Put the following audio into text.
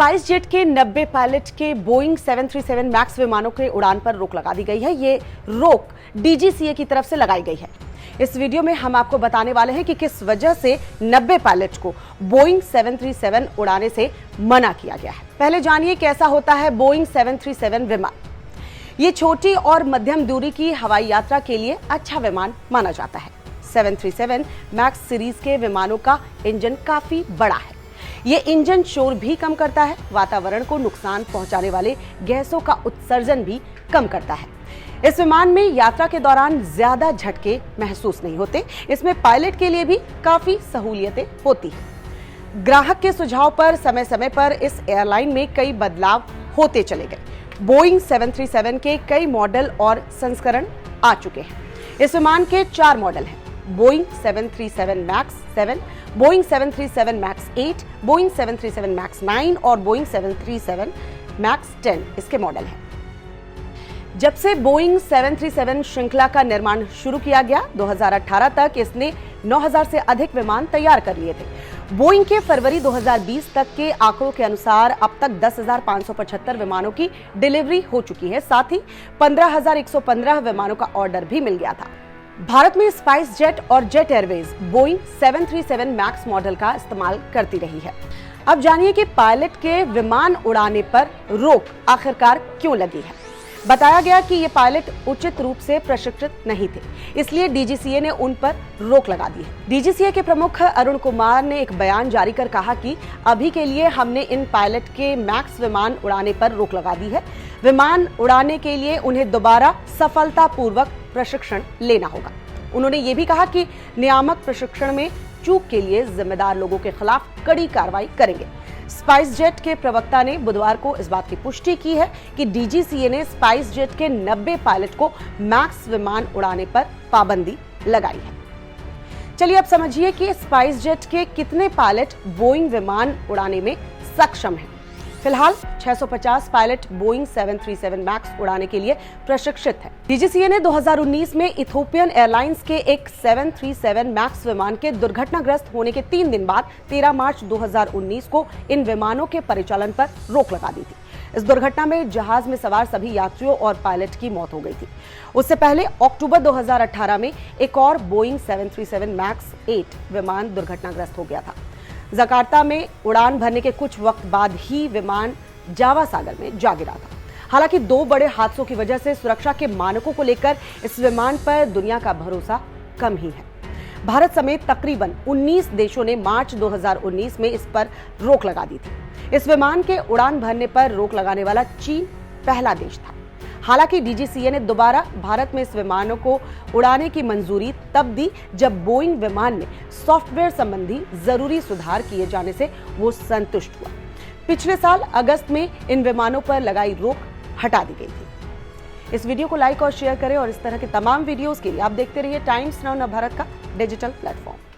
Spice jet के 90 pilot के Boeing 737 max विमानों के उड़ान पर रोक लगा दी गई है। ये रोक डीजीसीए की तरफ से लगाई गई है। इस वीडियो में हम आपको बताने वाले हैं कि किस वजह से 90 पायलट को बोइंग 737 उड़ाने से मना किया गया है। पहले जानिए कैसा होता है बोइंग 737 विमान। ये छोटी और मध्यम दूरी की हवाई यात्रा के लिए अच्छा विमान माना जाता है। 737 मैक्स सीरीज के विमानों का इंजन काफी बड़ा है। ये इंजन शोर भी कम करता है, वातावरण को नुकसान पहुंचाने वाले गैसों का उत्सर्जन भी कम करता है। इस विमान में यात्रा के दौरान ज्यादा झटके महसूस नहीं होते। इसमें पायलट के लिए भी काफी सहूलियतें होती हैं। ग्राहक के सुझाव पर समय समय पर इस एयरलाइन में कई बदलाव होते चले गए। बोइंग 737 के कई मॉडल और संस्करण आ चुके हैं। इस विमान के 4 मॉडल हैं: Boeing 737 max 7, Boeing 737 max 8, Boeing 737 max 9 और बोइंग 737 मैक्स 10 इसके मॉडल हैं। जब से बोइंग 737 श्रृंखला का निर्माण शुरू किया गया, 2018 तक इसने 9000 से अधिक विमान तैयार कर लिए थे। बोइंग के फरवरी 2020 तक के आंकड़ों के अनुसार अब तक 10,575 विमानों की डिलीवरी हो चुकी है। साथ ही 15,115 विमानों का ऑर्डर भी मिल गया था। भारत में स्पाइस जेट और jet Airways Boeing 737 max model का इस्तेमाल करती रही है। अब जानिए कि पायलट के विमान उड़ाने पर रोक आखिरकार क्यों लगी है। बताया गया कि ये पायलट उचित रूप से प्रशिक्षित नहीं थे, इसलिए डीजीसीए ने उन पर रोक लगा दी है। डीजीसीए के प्रमुख अरुण कुमार ने एक बयान जारी कर कहा कि अभी के लिए हमने इन पायलट के मैक्स विमान उड़ाने पर रोक लगा दी है। विमान उड़ाने के लिए उन्हें दोबारा सफलतापूर्वक प्रशिक्षण लेना होगा। उन्होंने ये भी कहा कि नियामक प्रशिक्षण में चूक के लिए जिम्मेदार लोगों के खिलाफ कड़ी कार्रवाई करेंगे। स्पाइस जेट के प्रवक्ता ने बुधवार को इस बात की पुष्टि की है कि डीजीसीए ने स्पाइस जेट के 90 पायलट को मैक्स विमान उड़ाने पर पाबंदी लगाई है। चलिए अब समझिए कि स्पाइस जेट के कितने पायलट बोइंग विमान उड़ाने में सक्षम हैं। फिलहाल 650 पायलट बोइंग 737 मैक्स उड़ाने के लिए प्रशिक्षित हैं। डीजीसीए ने 2019 में इथोपियन एयरलाइंस के एक 737 मैक्स विमान के दुर्घटनाग्रस्त होने के 3 दिन बाद 13 मार्च 2019 को इन विमानों के परिचालन पर रोक लगा दी थी। इस दुर्घटना में जहाज में सवार सभी यात्रियों और पायलट की मौत हो गई थी। उससे पहले अक्टूबर 2018 में एक और बोइंग 737 मैक्स 8 विमान दुर्घटनाग्रस्त हो गया था। जकार्ता में उड़ान भरने के कुछ वक्त बाद ही विमान जावा सागर में जा गिरा था। हालांकि 2 बड़े हादसों की वजह से सुरक्षा के मानकों को लेकर इस विमान पर दुनिया का भरोसा कम ही है। भारत समेत तकरीबन 19 देशों ने मार्च 2019 में इस पर रोक लगा दी थी। इस विमान के उड़ान भरने पर रोक लगाने वाला चीन पहला देश था। हालांकि डीजीसीए ने दोबारा भारत में इस विमानों को उड़ाने की मंजूरी तब दी जब बोइंग विमान में सॉफ्टवेयर संबंधी जरूरी सुधार किए जाने से वो संतुष्ट हुआ। पिछले साल अगस्त में इन विमानों पर लगाई रोक हटा दी गई थी। इस वीडियो को लाइक और शेयर करें और इस तरह के तमाम वीडियोस के लिए आप देखते रहिए टाइम्स नाउ भारत का डिजिटल प्लेटफॉर्म।